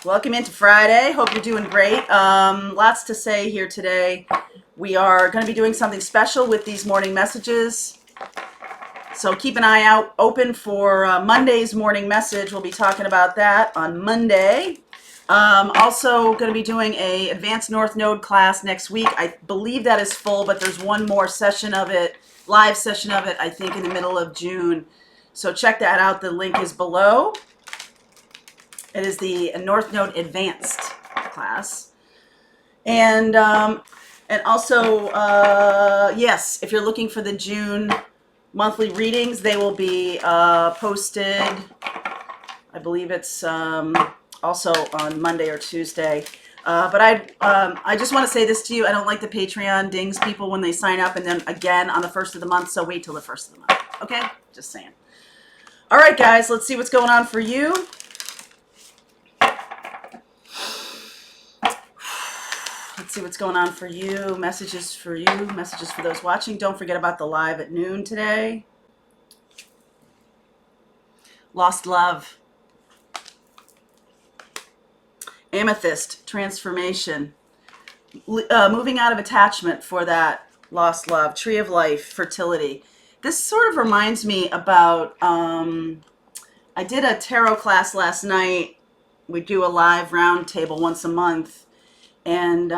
Welcome into Friday. Hope you're doing great. Lots to say here today. We are going to be doing something special with these morning messages. So keep an eye out open for Monday's morning message. We'll be talking about that on Monday. Also going to be doing a Advanced North Node class next week. I believe that is full, but there's one more session of it, live session of it, I think in the middle of June. So check that out. The link is below. It is the North Node Advanced class. And also, yes, if you're looking for the June monthly readings, they will be posted. I believe it's also on Monday or Tuesday. But I just want to say this to you. I don't like the Patreon dings people when they sign up and then again on the first of the month. So wait till the first of the month. Okay? Just saying. All right, guys, let's see what's going on for you. Let's see what's going on for you. Messages for you. Messages for those watching. Don't forget about the live at noon today. Lost love. Amethyst. Transformation. Moving out of attachment for that lost love. Tree of life. Fertility. This sort of reminds me about, I did a tarot class last night. We do a live round table once a month. And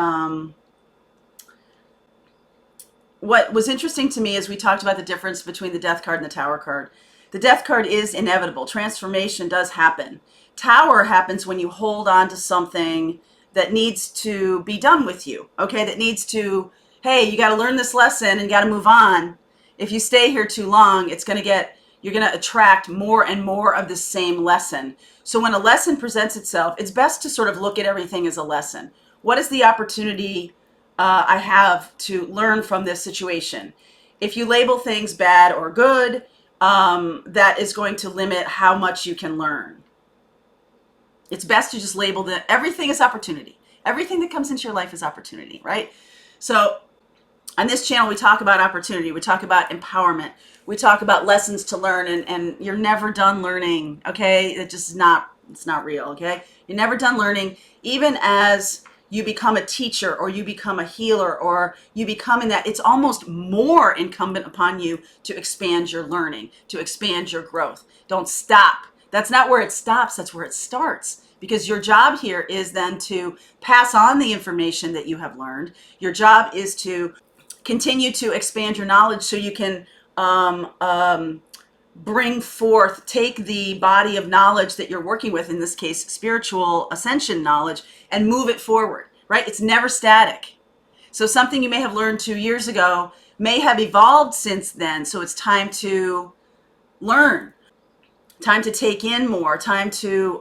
what was interesting to me is we talked about the difference between the Death card and the Tower card. The Death card is inevitable. Transformation does happen. Tower happens when you hold on to something that needs to be done with you, okay? That needs to, hey, you got to learn this lesson and got to move on. If you stay here too long, you're going to attract more and more of the same lesson. So when a lesson presents itself, it's best to sort of look at everything as a lesson. What is the opportunity I have to learn from this situation? If you label things bad or good, that is going to limit how much you can learn. It's best to just label everything as opportunity. Everything that comes into your life is opportunity, right? So on this channel, we talk about opportunity. We talk about empowerment. We talk about lessons to learn, and you're never done learning, okay? It's not real, okay? You're never done learning, even as you become a teacher or you become a healer or you become in that, it's almost more incumbent upon you to expand your learning, to expand your growth. Don't stop. That's not where it stops. That's where it starts. Because your job here is then to pass on the information that you have learned. Your job is to continue to expand your knowledge so you can bring forth, take the body of knowledge that you're working with, in this case, spiritual ascension knowledge, and move it forward, right? It's never static. So something you may have learned 2 years ago may have evolved since then. So it's time to learn, time to take in more, time to,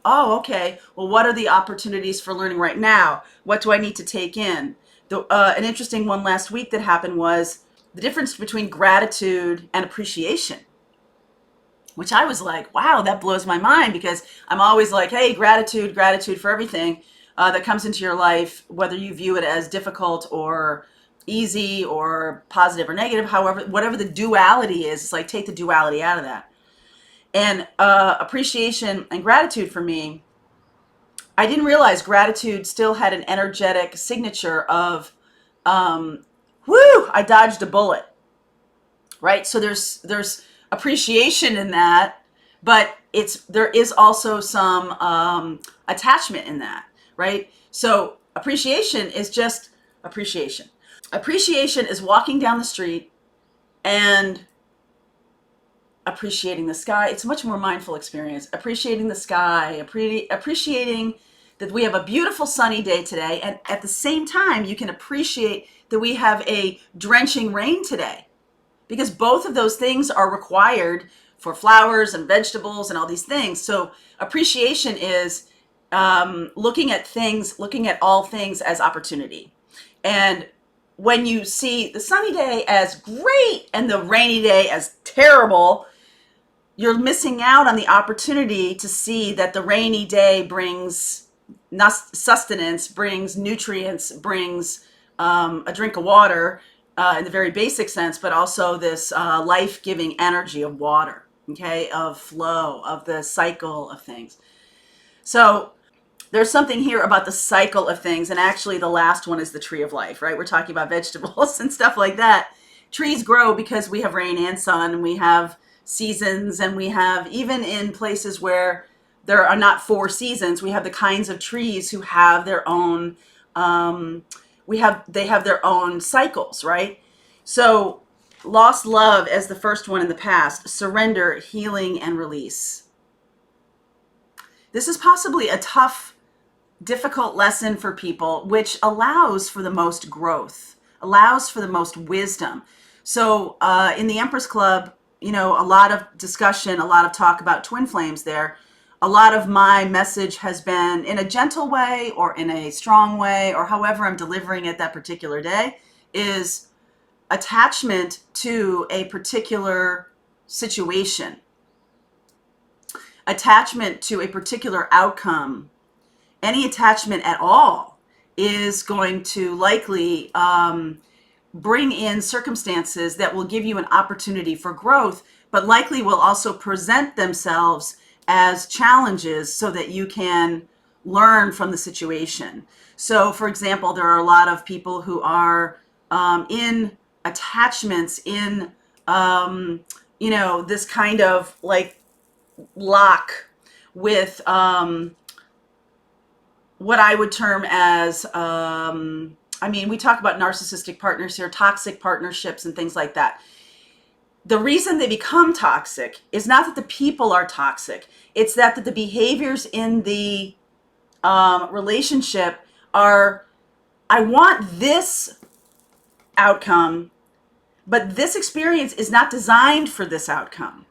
okay, well, what are the opportunities for learning right now? What do I need to take in? An interesting one last week that happened was the difference between gratitude and appreciation, which I was like, wow, that blows my mind, because I'm always like, hey, gratitude for everything that comes into your life, whether you view it as difficult or easy or positive or negative, however, whatever the duality is, it's like take the duality out of that. And appreciation and gratitude for me, I didn't realize gratitude still had an energetic signature of, I dodged a bullet, right? So there's appreciation in that, but there is also some attachment in that, right? So appreciation is just appreciation. Appreciation is walking down the street and appreciating the sky. It's a much more mindful experience. Appreciating the sky, appreciating that we have a beautiful sunny day today, and at the same time, you can appreciate that we have a drenching rain today, because both of those things are required for flowers and vegetables and all these things. So appreciation is looking at all things as opportunity. And when you see the sunny day as great and the rainy day as terrible, you're missing out on the opportunity to see that the rainy day brings sustenance, brings nutrients, brings a drink of water in the very basic sense, but also this life-giving energy of water, okay, of flow, of the cycle of things. So there's something here about the cycle of things. And actually, the last one is the tree of life, right? We're talking about vegetables and stuff like that. Trees grow because we have rain and sun, and we have seasons, and we have, even in places where there are not four seasons, we have the kinds of trees who have their own, they have their own cycles, right? So lost love as the first one in the past, surrender, healing, and release. This is possibly a tough, difficult lesson for people, which allows for the most growth, allows for the most wisdom. So in the Empress Club, a lot of discussion, a lot of talk about twin flames there. A lot of my message has been in a gentle way or in a strong way, or however I'm delivering it that particular day, is attachment to a particular situation, attachment to a particular outcome. Any attachment at all is going to likely bring in circumstances that will give you an opportunity for growth, but likely will also present themselves as challenges so that you can learn from the situation. So, for example, there are a lot of people who are in attachments in, this kind of like lock with what I would term as, we talk about narcissistic partners here, toxic partnerships and things like that. The reason they become toxic is not that the people are toxic. It's that the behaviors in the relationship are, I want this outcome, but this experience is not designed for this outcome.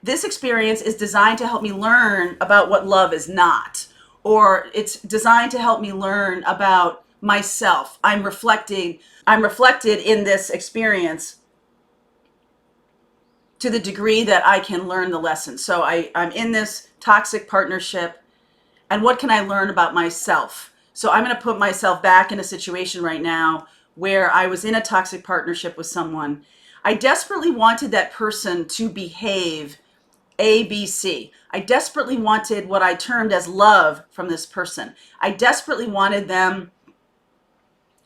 This experience is designed to help me learn about what love is not, or it's designed to help me learn about myself. I'm reflected in this experience to the degree that I can learn the lesson. So I'm in this toxic partnership, and what can I learn about myself? So I'm going to put myself back in a situation right now where I was in a toxic partnership with someone. I desperately wanted that person to behave A, B, C. I desperately wanted what I termed as love from this person. I desperately wanted them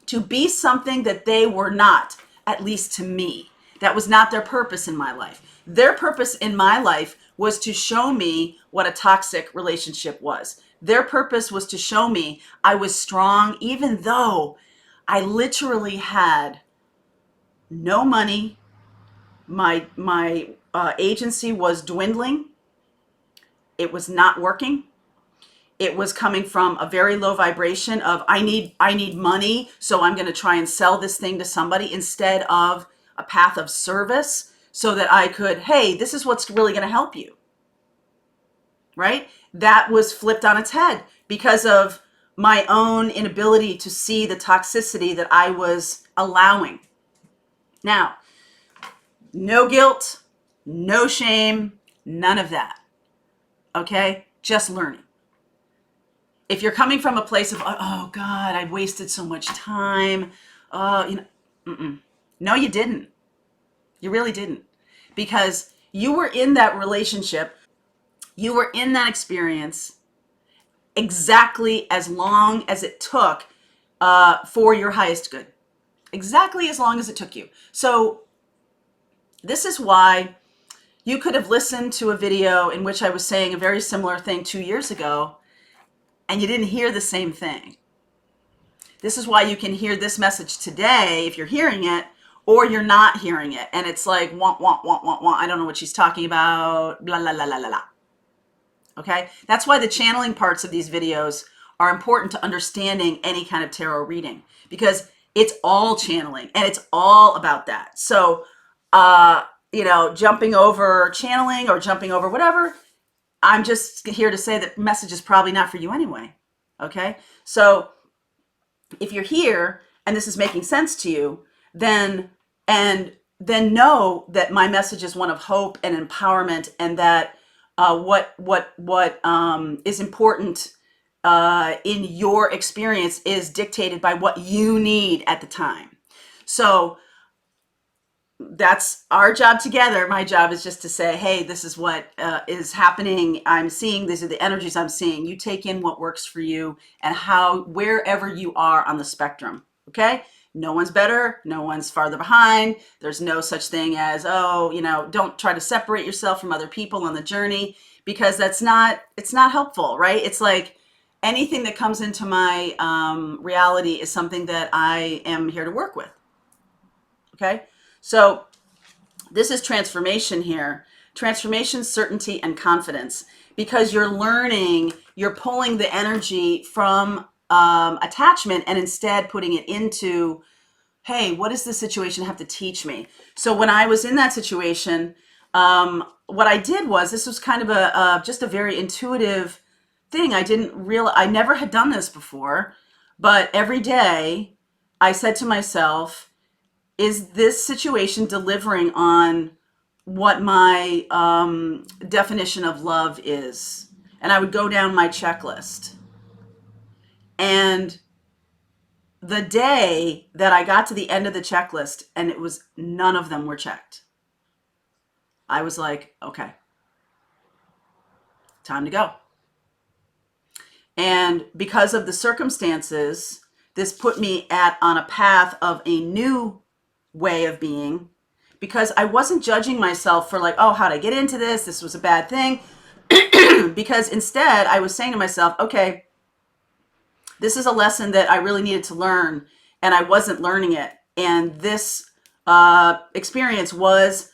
to be something that they were not, at least to me. That was not their purpose in my life. Their purpose in my life was to show me what a toxic relationship was. Their purpose was to show me I was strong, even though I literally had no money. My agency was dwindling. It was not working. It was coming from a very low vibration of I need money, so I'm going to try and sell this thing to somebody instead of a path of service so that I could, hey, this is what's really going to help you. Right? That was flipped on its head because of my own inability to see the toxicity that I was allowing. Now, no guilt, no shame, none of that. Okay? Just learning. If you're coming from a place of, oh God, I've wasted so much time. No, you didn't. You really didn't. Because you were in that relationship, you were in that experience exactly as long as it took for your highest good. Exactly as long as it took you. So this is why you could have listened to a video in which I was saying a very similar thing 2 years ago, and you didn't hear the same thing. This is why you can hear this message today if you're hearing it, or you're not hearing it. And it's like, want, I don't know what she's talking about, blah, blah, blah, blah, blah. Okay? That's why the channeling parts of these videos are important to understanding any kind of tarot reading, because it's all channeling and it's all about that. So, jumping over channeling or jumping over whatever, I'm just here to say that message is probably not for you anyway. Okay? So if you're here and this is making sense to you, then know that my message is one of hope and empowerment, and that what is important in your experience is dictated by what you need at the time. So that's our job together. My job is just to say, hey, this is what is happening. I'm seeing, these are the energies I'm seeing. You take in what works for you and how, wherever you are on the spectrum. Okay. No one's better. No one's farther behind. There's no such thing as, oh, don't try to separate yourself from other people on the journey, because it's not helpful, right? It's like anything that comes into my reality is something that I am here to work with. Okay. So this is transformation here. Transformation, certainty, and confidence. Because you're learning, you're pulling the energy from attachment and instead putting it into, hey, what does this situation have to teach me? So when I was in that situation, what I did was, this was kind of just a very intuitive thing. I never had done this before, but every day I said to myself, is this situation delivering on what my definition of love is? And I would go down my checklist. And the day that I got to the end of the checklist and it was none of them were checked, I was like, okay, time to go. And because of the circumstances, this put me on a path of a new way of being, because I wasn't judging myself for like, oh, how'd I get into this? This was a bad thing. Because instead I was saying to myself, okay, this is a lesson that I really needed to learn and I wasn't learning it. And this experience was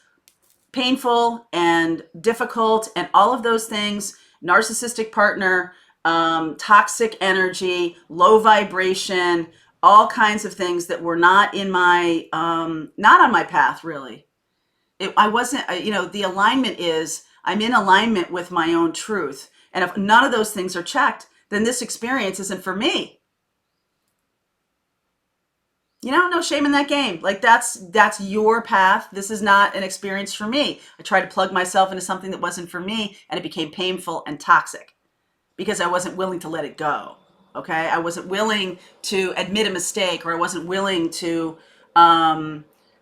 painful and difficult and all of those things. Narcissistic partner, toxic energy, low vibration, all kinds of things that were not in my, not on my path, really. I wasn't, the alignment is, I'm in alignment with my own truth. And if none of those things are checked, then this experience isn't for me. No shame in that game. Like that's your path. This is not an experience for me. I tried to plug myself into something that wasn't for me, and it became painful and toxic because I wasn't willing to let it go. Okay. I wasn't willing to admit a mistake, or I wasn't willing to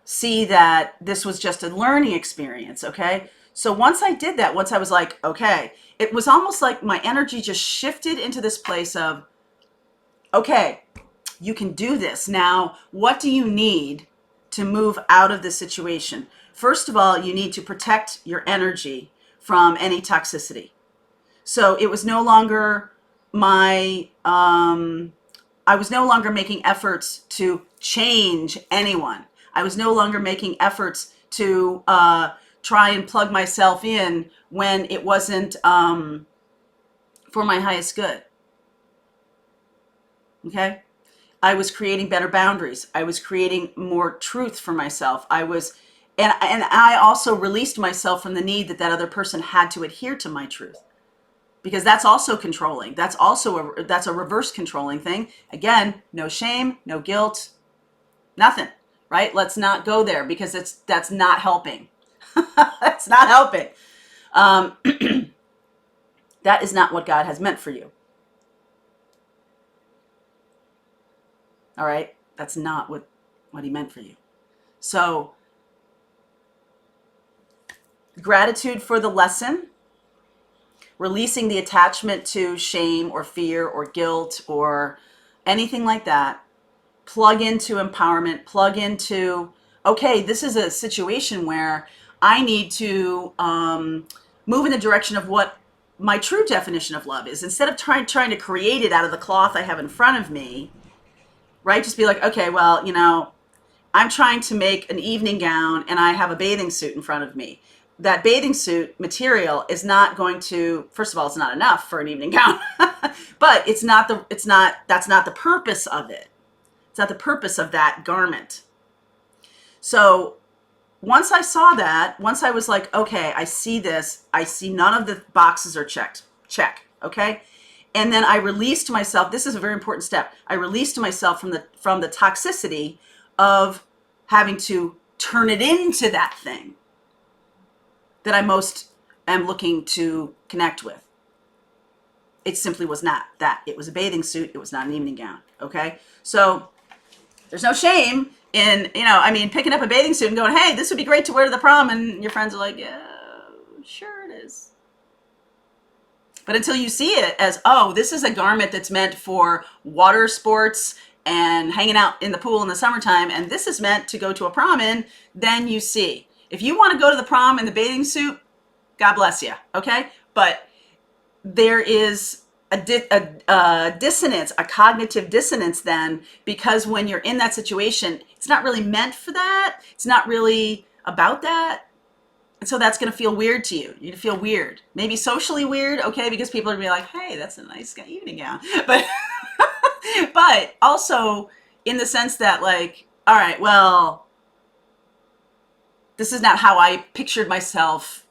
see that this was just a learning experience. Okay. So once I did that, once I was like, okay, it was almost like my energy just shifted into this place of, okay, you can do this. Now, what do you need to move out of this situation? First of all, you need to protect your energy from any toxicity. So it was no longer I was no longer making efforts to change anyone. I was no longer making efforts to try and plug myself in when it wasn't for my highest good. Okay? I was creating better boundaries. I was creating more truth for myself. And I also released myself from the need that other person had to adhere to my truth, because that's also controlling. That's a reverse controlling thing. Again, no shame, no guilt, nothing, right? Let's not go there, because that's not helping. That's not helping. That is not what God has meant for you. All right? That's not what he meant for you. So, gratitude for the lesson, releasing the attachment to shame or fear or guilt or anything like that. Plug into empowerment, plug into, okay, this is a situation where I need to move in the direction of what my true definition of love is. Instead of trying to create it out of the cloth I have in front of me, right? Just be like, okay, well, I'm trying to make an evening gown and I have a bathing suit in front of me. That bathing suit material is not going to, first of all, it's not enough for an evening gown, but that's not the purpose of it. It's not the purpose of that garment. So once I saw that, once I was like, okay, I see this, I see none of the boxes are checked, check, okay? And then I released myself. This is a very important step. I released myself from the toxicity of having to turn it into that thing that I most am looking to connect with. It simply was not that. It was a bathing suit. It was not an evening gown. Okay? So there's no shame in, I mean, picking up a bathing suit and going, hey, this would be great to wear to the prom. And your friends are like, yeah, sure it is. But until you see it as, oh, this is a garment that's meant for water sports and hanging out in the pool in the summertime, and this is meant to go to a prom in, then you see. If you want to go to the prom in the bathing suit, God bless you, okay? But there is a dissonance, a cognitive dissonance then, because when you're in that situation, it's not really meant for that. It's not really about that. And so that's going to feel weird to you. You're going to feel weird. Maybe socially weird, okay, because people are going to be like, hey, that's a nice evening gown. But also in the sense that, like, all right, well, this is not how I pictured myself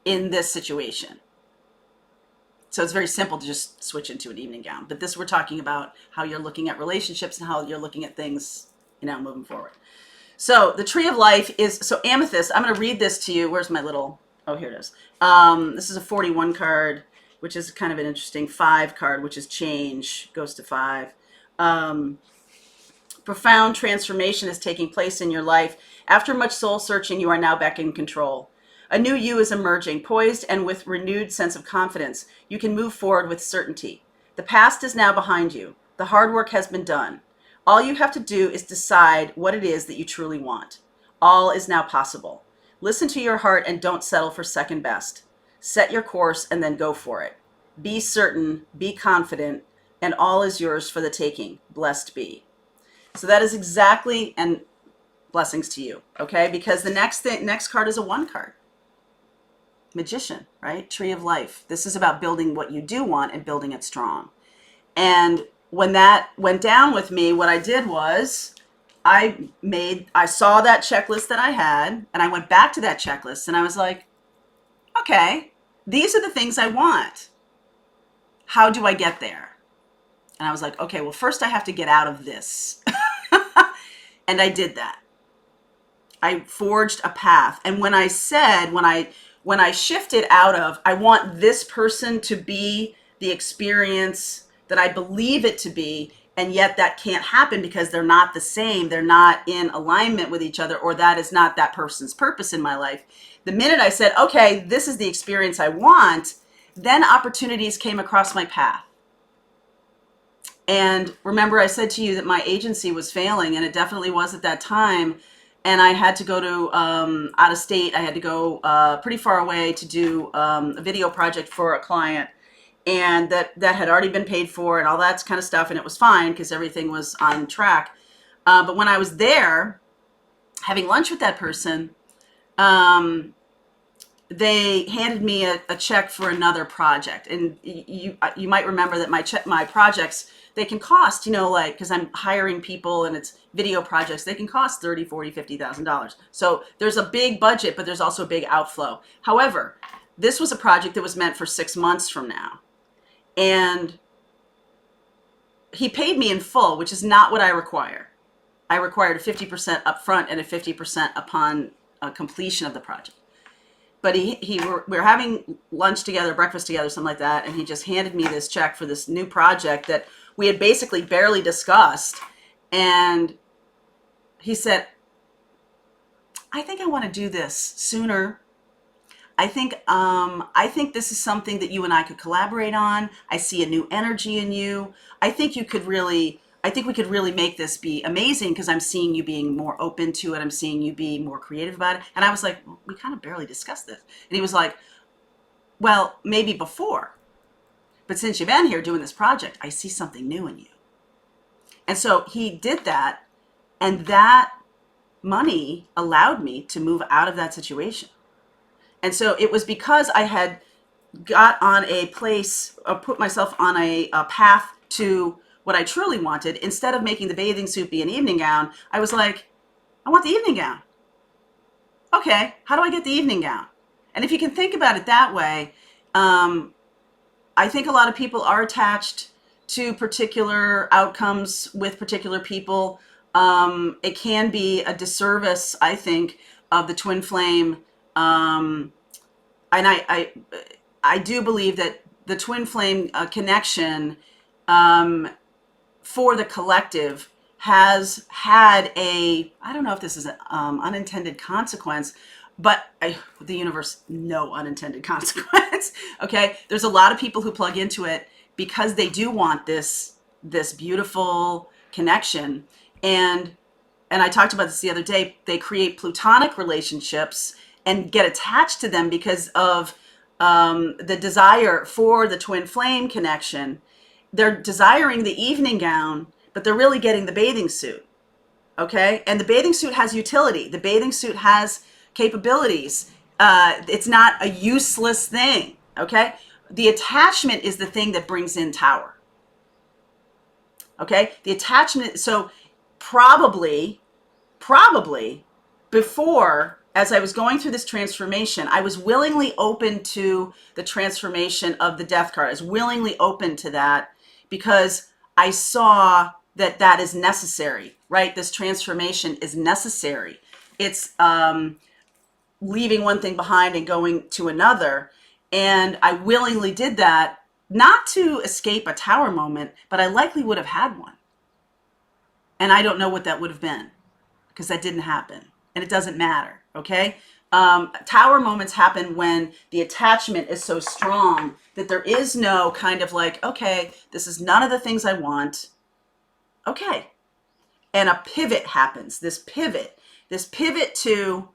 in this situation. So it's very simple to just switch into an evening gown. But this, we're talking about how you're looking at relationships and how you're looking at things, moving forward. So the tree of life is, so amethyst, I'm going to read this to you. Where's my little, oh, here it is. This is a 41 card, which is kind of an interesting 5 card, which is change, goes to 5. Profound transformation is taking place in your life. After much soul searching, you are now back in control. A new you is emerging, poised and with renewed sense of confidence. You can move forward with certainty. The past is now behind you. The hard work has been done. All you have to do is decide what it is that you truly want. All is now possible. Listen to your heart and don't settle for second best. Set your course and then go for it. Be certain, be confident, and all is yours for the taking. Blessed be. So that is exactly, and blessings to you, okay? Because the next card is a 1 card. Magician, right? Tree of life. This is about building what you do want and building it strong. And when that went down with me, what I did was I saw that checklist that I had, and I went back to that checklist, and I was like, okay, these are the things I want. How do I get there? And I was like, okay, well, first I have to get out of this. And I did that. I forged a path. And when I shifted out of, I want this person to be the experience that I believe it to be, and yet that can't happen because they're not the same. They're not in alignment with each other, or that is not that person's purpose in my life. The minute I said, okay, this is the experience I want, then opportunities came across my path. And remember, I said to you that my agency was failing, and it definitely was at that time. And I had to go to out of state. I had to go pretty far away to do a video project for a client, and that had already been paid for and all that kind of stuff. And it was fine because everything was on track. But when I was there having lunch with that person, they handed me a check for another project. And you might remember that my projects, they can cost, like, because I'm hiring people and it's video projects, they can cost $30,000, $40,000, $50,000. So there's a big budget, but there's also a big outflow. However, this was a project that was meant for 6 months from now. And he paid me in full, which is not what I require. I required a 50% upfront and a 50% upon completion of the project. But we were having lunch together, breakfast together, something like that, and he just handed me this check for this new project that we had basically barely discussed. And he said, I think I want to do this sooner. I think this is something that you and I could collaborate on. I see a new energy in you. I think we could really make this be amazing because I'm seeing you being more open to it. I'm seeing you be more creative about it. And I was like, well, we kind of barely discussed this. And he was like, well, maybe before. But since you've been here doing this project, I see something new in you. And so he did that. And that money allowed me to move out of that situation. And so it was because I had got on a place, put myself on a path to what I truly wanted. Instead of making the bathing suit be an evening gown, I was like, I want the evening gown. Okay, how do I get the evening gown? And if you can think about it that way, I think a lot of people are attached to particular outcomes with particular people. It can be a disservice, I think, of the twin flame. And I do believe that the twin flame connection for the collective has had I don't know if this is an unintended consequence, but the universe, no unintended consequence. Okay. There's a lot of people who plug into it because they do want this beautiful connection. And I talked about this the other day. They create platonic relationships and get attached to them because of the desire for the twin flame connection. They're desiring the evening gown, but they're really getting the bathing suit. Okay. And the bathing suit has utility. The bathing suit has capabilities. It's not a useless thing. Okay. The attachment is the thing that brings in Tower. Okay. The attachment. So probably before, as I was going through this transformation, I was willingly open to the transformation of the death card. I was willingly open to that because I saw that that is necessary, right? This transformation is necessary. It's leaving one thing behind and going to another. And I willingly did that, not to escape a Tower moment, but I likely would have had one. And I don't know what that would have been because that didn't happen. And it doesn't matter, okay? Tower moments happen when the attachment is so strong that there is no kind of like, okay, this is none of the things I want. Okay. And a pivot happens, this pivot to,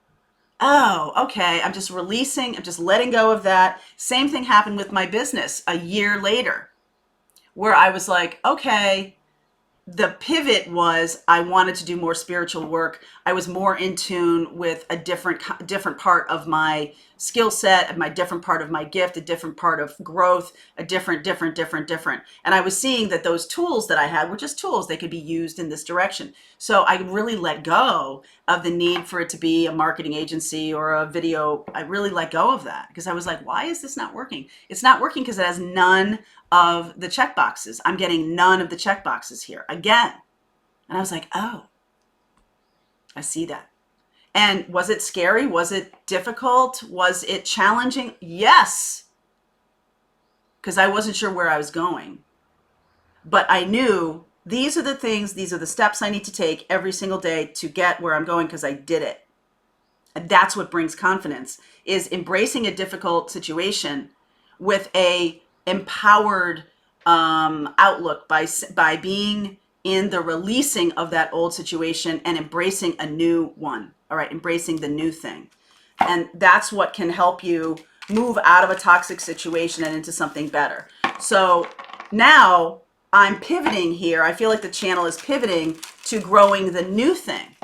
oh, okay, I'm just releasing, I'm just letting go of that. Same thing happened with my business a year later, where I was like, okay, the pivot was I wanted to do more spiritual work. I was more in tune with a different part of my skill set, my different part of my gift, a different part of growth, a different. And I was seeing that those tools that I had were just tools. They could be used in this direction. So I really let go of the need for it to be a marketing agency or a video. I really let go of that because I was like, why is this not working? It's not working because it has none of the check boxes. I'm getting none of the check boxes here again. And I was like, oh, I see that. And was it scary? Was it difficult? Was it challenging? Yes. Because I wasn't sure where I was going. But I knew these are the things, these are the steps I need to take every single day to get where I'm going because I did it. And that's what brings confidence, is embracing a difficult situation with a empowered outlook by being in the releasing of that old situation and embracing a new one. All right, embracing the new thing. And that's what can help you move out of a toxic situation and into something better. So now I'm pivoting here. I feel like the channel is pivoting to growing the new thing.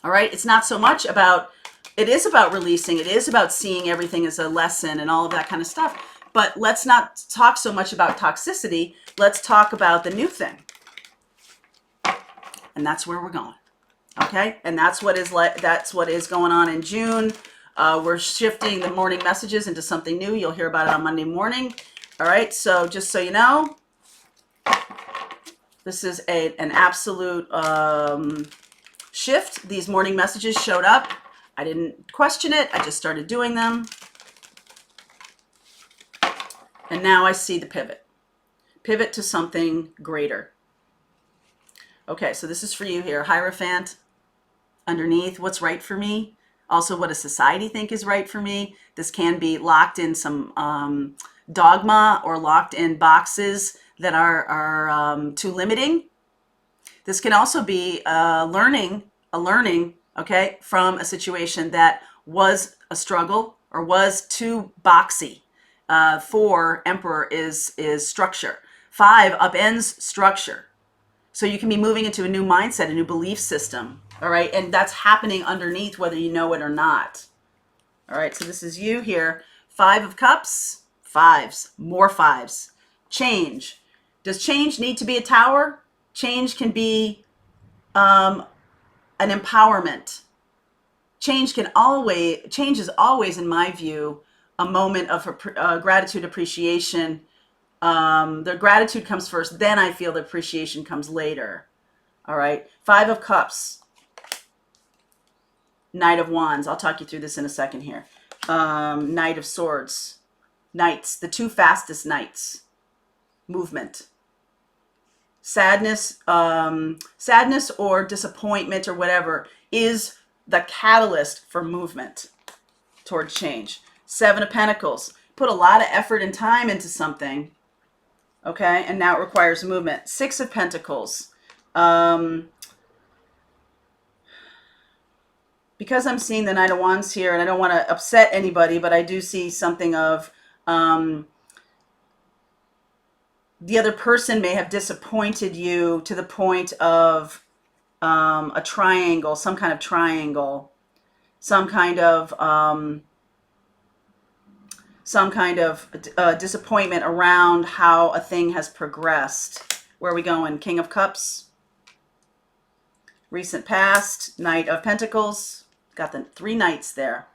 All right, it's not so much about, it is about releasing. It is about seeing everything as a lesson and all of that kind of stuff. But let's not talk so much about toxicity. Let's talk about the new thing. And that's where we're going. Okay? And that's what is going on in June. We're shifting the morning messages into something new. You'll hear about it on Monday morning. All right? So just so you know, this is an absolute shift. These morning messages showed up. I didn't question it. I just started doing them. And now I see the pivot. Pivot to something greater. Okay, so this is for you here. Hierophant underneath, what's right for me. Also what does society think is right for me. This can be locked in some dogma or locked in boxes that are too limiting. This can also be learning, okay, from a situation that was a struggle or was too boxy. 4, Emperor is structure. 5 upends structure. So you can be moving into a new mindset, a new belief system. All right. And that's happening underneath whether you know it or not. All right. So this is you here. 5 of Cups, 5s, more 5s. Change. Does change need to be a tower? Change can be an empowerment. Change is always, in my view, a moment of gratitude, appreciation. The gratitude comes first, then I feel the appreciation comes later. All right. 5 of Cups. Knight of Wands. I'll talk you through this in a second here. Knight of Swords. Knights. The 2 fastest knights. Movement. sadness or disappointment or whatever is the catalyst for movement toward change. Seven of Pentacles. Put a lot of effort and time into something, okay? And now it requires movement. Six of Pentacles. Because I'm seeing the Knight of Wands here, and I don't want to upset anybody, but I do see something of the other person may have disappointed you to the point of a triangle, some kind of triangle, some kind of disappointment around how a thing has progressed. Where are we going? King of Cups, recent past, Knight of Pentacles. Got the three knights there.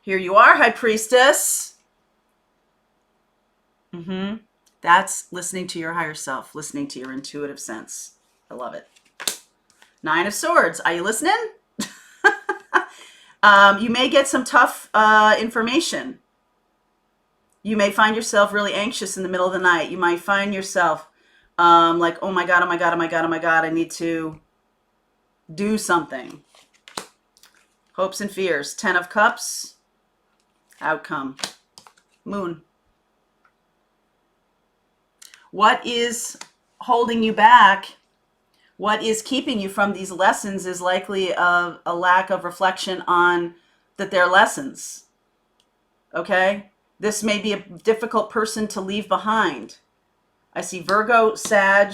Here you are, High Priestess. That's listening to your higher self, listening to your intuitive sense. I love it. Nine of Swords. Are you listening? You may get some tough information. You may find yourself really anxious in the middle of the night. You might find yourself like, oh my God, oh my God, oh my God, oh my God, I need to do something. Hopes and fears. 10 of Cups. Outcome. Moon. What is holding you back? What is keeping you from these lessons is likely a lack of reflection on that they're lessons. Okay? This may be a difficult person to leave behind. I see Virgo, Sag,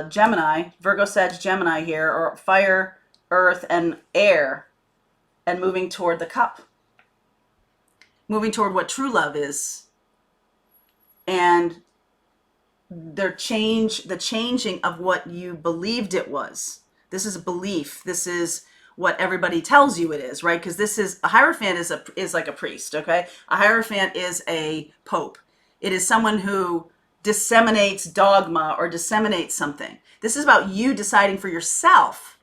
Gemini, Virgo, Sag, Gemini here, or fire, earth, and air, and moving toward the cup. Moving toward what true love is. And the changing of what you believed it was. This is a belief. This is what everybody tells you it is, right? Because this is a Hierophant is like a priest, okay? A Hierophant is a pope. It is someone who disseminates dogma or disseminates something. This is about you deciding for yourself,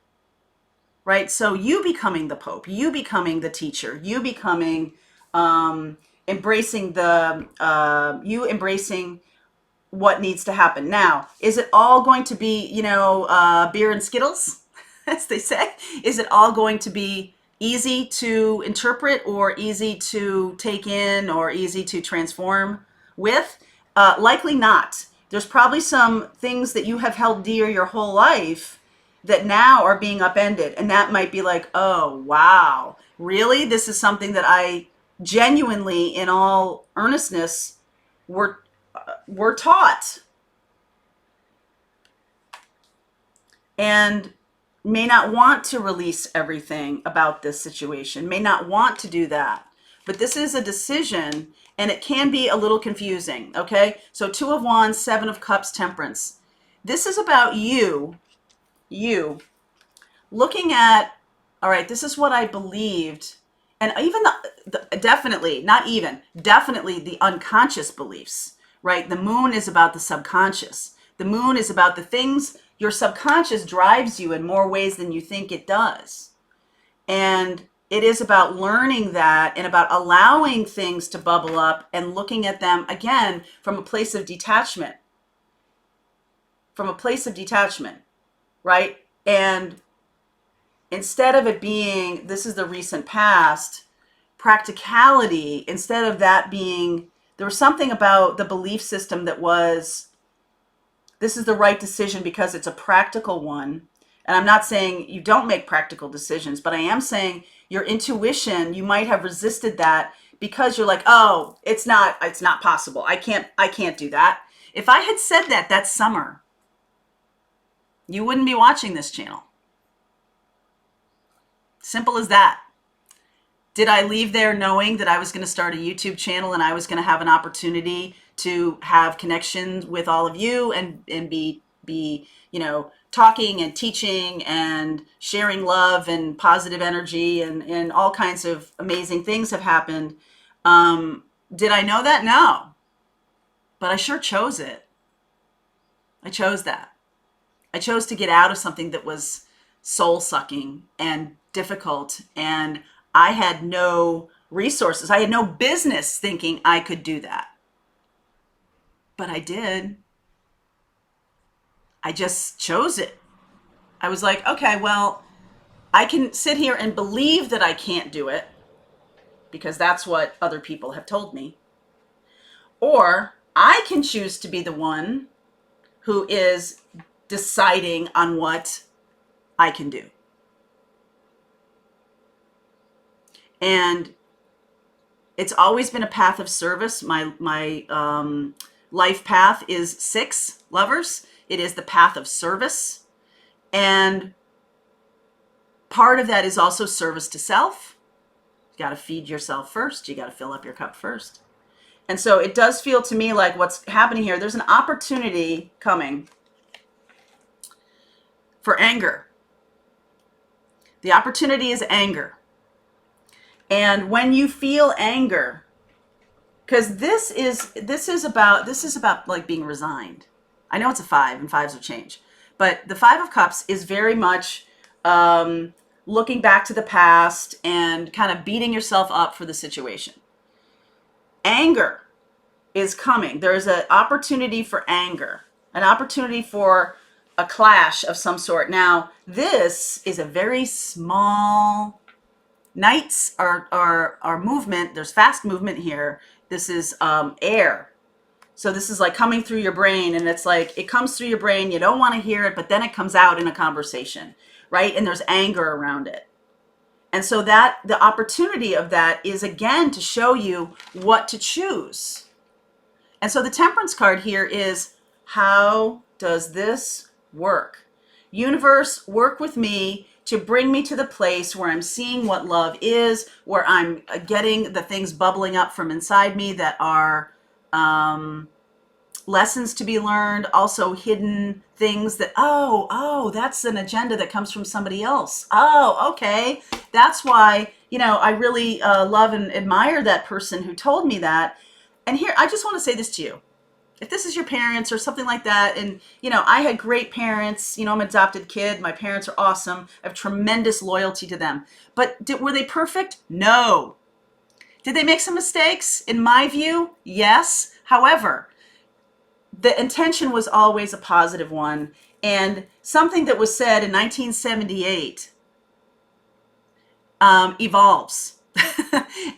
right? So you becoming the pope, you becoming the teacher, you becoming embracing what needs to happen. Now, is it all going to be, beer and Skittles, as they say? Is it all going to be easy to interpret or easy to take in or easy to transform with? Likely not. There's probably some things that you have held dear your whole life that now are being upended. And that might be like, oh, wow, really? This is something that I genuinely, in all earnestness, were taught, and may not want to release everything about this situation, may not want to do that. But this is a decision, and it can be a little confusing, okay? So 2 of Wands, 7 of Cups, Temperance. This is about you looking at, all right, this is what I believed, and even definitely the unconscious beliefs. Right? The moon is about the subconscious. The moon is about the things your subconscious drives you in more ways than you think it does. And it is about learning that and about allowing things to bubble up and looking at them again from a place of detachment. From a place of detachment, right? And instead of it being, this is the recent past, practicality, instead of that being, there was something about the belief system that was, this is the right decision because it's a practical one. And I'm not saying you don't make practical decisions, but I am saying your intuition, you might have resisted that because you're like, oh, it's not possible. I can't do that. If I had said that summer, you wouldn't be watching this channel. Simple as that. Did I leave there knowing that I was going to start a YouTube channel and I was going to have an opportunity to have connections with all of you and be talking and teaching and sharing love and positive energy and all kinds of amazing things have happened? Did I know that? No. But I sure chose it. I chose that. I chose to get out of something that was soul-sucking and difficult, and I had no resources. I had no business thinking I could do that. but I did. I just chose it. I was like, okay, well, I can sit here and believe that I can't do it because that's what other people have told me. Or I can choose to be the one who is deciding on what I can do. And it's always been a path of service. My life path is 6 lovers. It is the path of service. And part of that is also service to self. You got to feed yourself first. You got to fill up your cup first. And so it does feel to me like what's happening here, there's an opportunity coming for anger. The opportunity is anger. And when you feel anger, because this is about like being resigned. I know it's a 5 and 5s are change, but the 5 of Cups is very much looking back to the past and kind of beating yourself up for the situation. Anger is coming. There is an opportunity for anger, an opportunity for a clash of some sort. Now, this is a very small. Knights are movement. There's fast movement here. This is air. So this is like coming through your brain, and it's like it comes through your brain. You don't want to hear it, but then it comes out in a conversation, right? And there's anger around it. And so that the opportunity of that is again to show you what to choose. And so the Temperance card here is, how does this work? Universe, work with me to bring me to the place where I'm seeing what love is, where I'm getting the things bubbling up from inside me that are lessons to be learned, also hidden things that, oh, that's an agenda that comes from somebody else. Oh, okay. That's why, I really love and admire that person who told me that. And here, I just want to say this to you. If this is your parents or something like that, and, I had great parents, I'm an adopted kid. My parents are awesome. I have tremendous loyalty to them. But were they perfect? No. Did they make some mistakes? In my view, yes. However, the intention was always a positive one. And something that was said in 1978 evolves.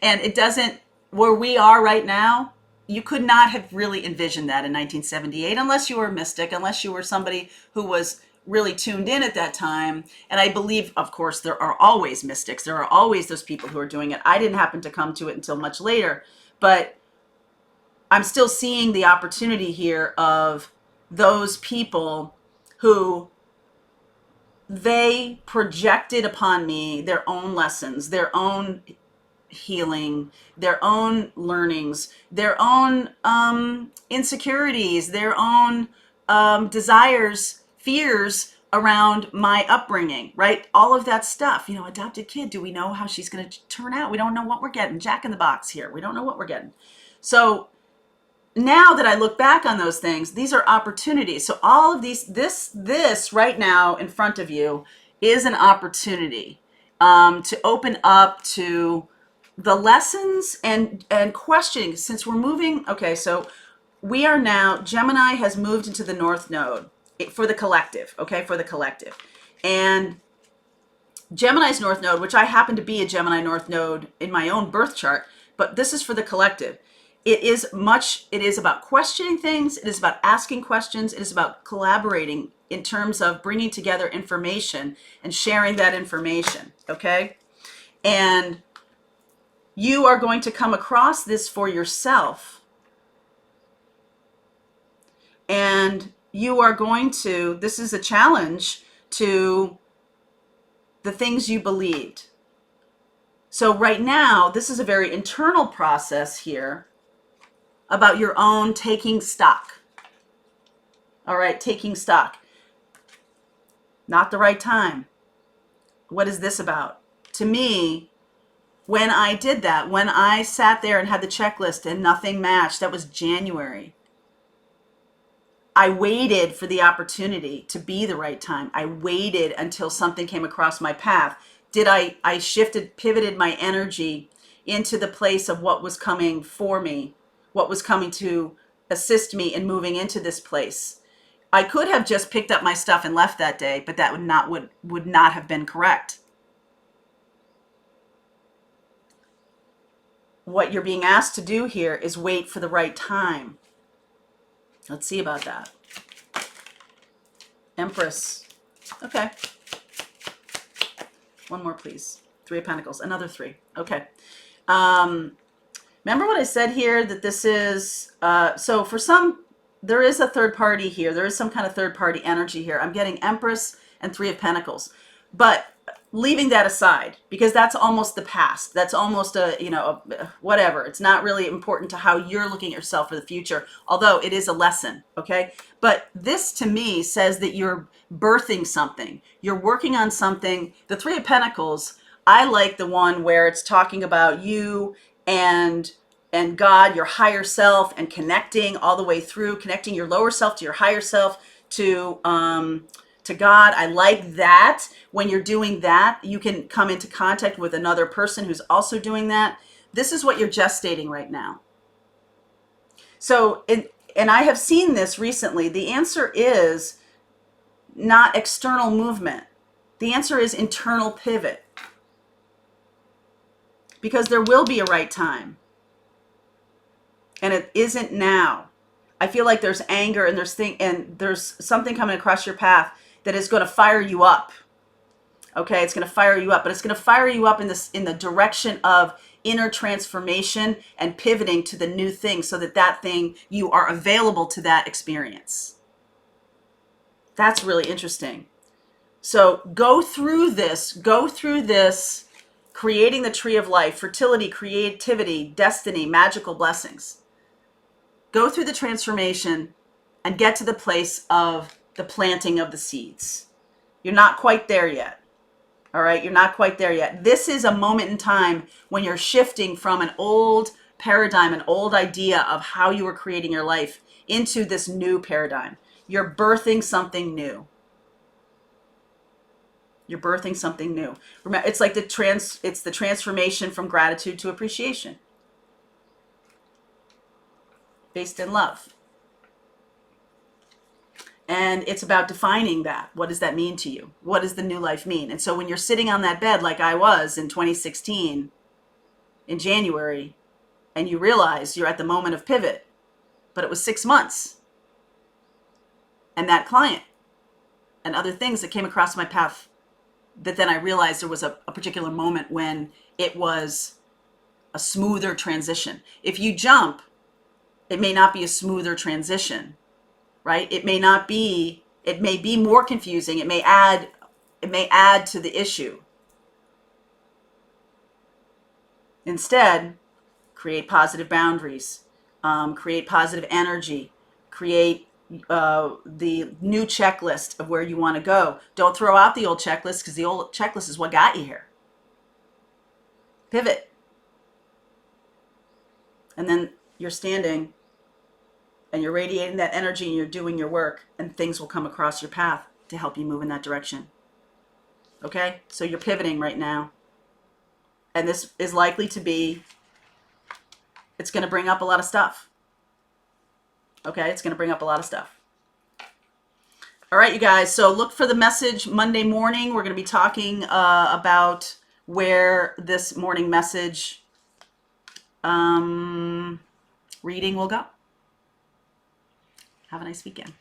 And it doesn't, where we are right now, you could not have really envisioned that in 1978 unless you were a mystic, unless you were somebody who was really tuned in at that time. And I believe, of course, there are always mystics. There are always those people who are doing it. I didn't happen to come to it until much later, but I'm still seeing the opportunity here of those people who they projected upon me their own lessons, their own healing, their own learnings, their own insecurities, their own desires, fears around my upbringing, right? All of that stuff, adopted kid, do we know how she's going to turn out? We don't know what we're getting. Jack in the box here. We don't know what we're getting. So now that I look back on those things, these are opportunities. So all of these, this right now in front of you is an opportunity to open up to the lessons and questioning. Since we're moving, okay, so we are now, Gemini has moved into the North Node for the collective, okay, for the collective. And Gemini's North Node, which I happen to be a Gemini North Node in my own birth chart, but this is for the collective. It is about questioning things. It is about asking questions. It is about collaborating in terms of bringing together information and sharing that information, okay? And you are going to come across this for yourself. And you are going to, this is a challenge to the things you believed. So right now, this is a very internal process here about your own taking stock. All right, taking stock. Not the right time. What is this about? To me, when I did that, when I sat there and had the checklist and nothing matched, that was January. I waited for the opportunity to be the right time. I waited until something came across my path. I shifted, pivoted my energy into the place of what was coming for me, what was coming to assist me in moving into this place. I could have just picked up my stuff and left that day, but that would not have been correct. What you're being asked to do here is wait for the right time. Let's see about that. Empress. Okay. One more, please. Three of Pentacles. Another three. Okay. Remember what I said here, that this is, so for some, there is a third party here. There is some kind of third party energy here. I'm getting Empress and Three of Pentacles. But leaving that aside, because that's almost the past. That's almost whatever. It's not really important to how you're looking at yourself for the future, although it is a lesson, okay? But this to me says that you're birthing something. You're working on something. The Three of Pentacles, I like the one where it's talking about you and God, your higher self, and connecting all the way through, connecting your lower self to your higher self, to God. I like that. When you're doing that, you can come into contact with another person who's also doing that. This is what you're gestating right now. So, and I have seen this recently. The answer is not external movement. The answer is internal pivot. Because there will be a right time. And it isn't now. I feel like there's anger and there's something coming across your path that is going to fire you up. Okay, it's going to fire you up, but it's going to fire you up in the direction of inner transformation and pivoting to the new thing, so that thing, you are available to that experience. That's really interesting. So go through this, creating the tree of life, fertility, creativity, destiny, magical blessings. Go through the transformation and get to the place of the planting of the seeds. You're not quite there yet. All right, you're not quite there yet. This is a moment in time when you're shifting from an old paradigm, an old idea of how you were creating your life, into this new paradigm. You're birthing something new. You're birthing something new. Remember, it's like it's the transformation from gratitude to appreciation, based in love. And it's about defining that. What does that mean to you? What does the new life mean? And so when you're sitting on that bed like I was in 2016, in January, and you realize you're at the moment of pivot, but it was 6 months. And that client and other things that came across my path, that then I realized there was a particular moment when it was a smoother transition. If you jump, it may not be a smoother transition. Right? It may be more confusing. It may add to the issue. Instead, create positive boundaries, create positive energy, create the new checklist of where you want to go. Don't throw out the old checklist, because the old checklist is what got you here. Pivot. And then you're standing and you're radiating that energy and you're doing your work, and things will come across your path to help you move in that direction. Okay? So you're pivoting right now. And this is likely to be, it's going to bring up a lot of stuff. Okay? It's going to bring up a lot of stuff. All right, you guys. So look for the message Monday morning. We're going to be talking about where this morning message reading will go. Have a nice weekend.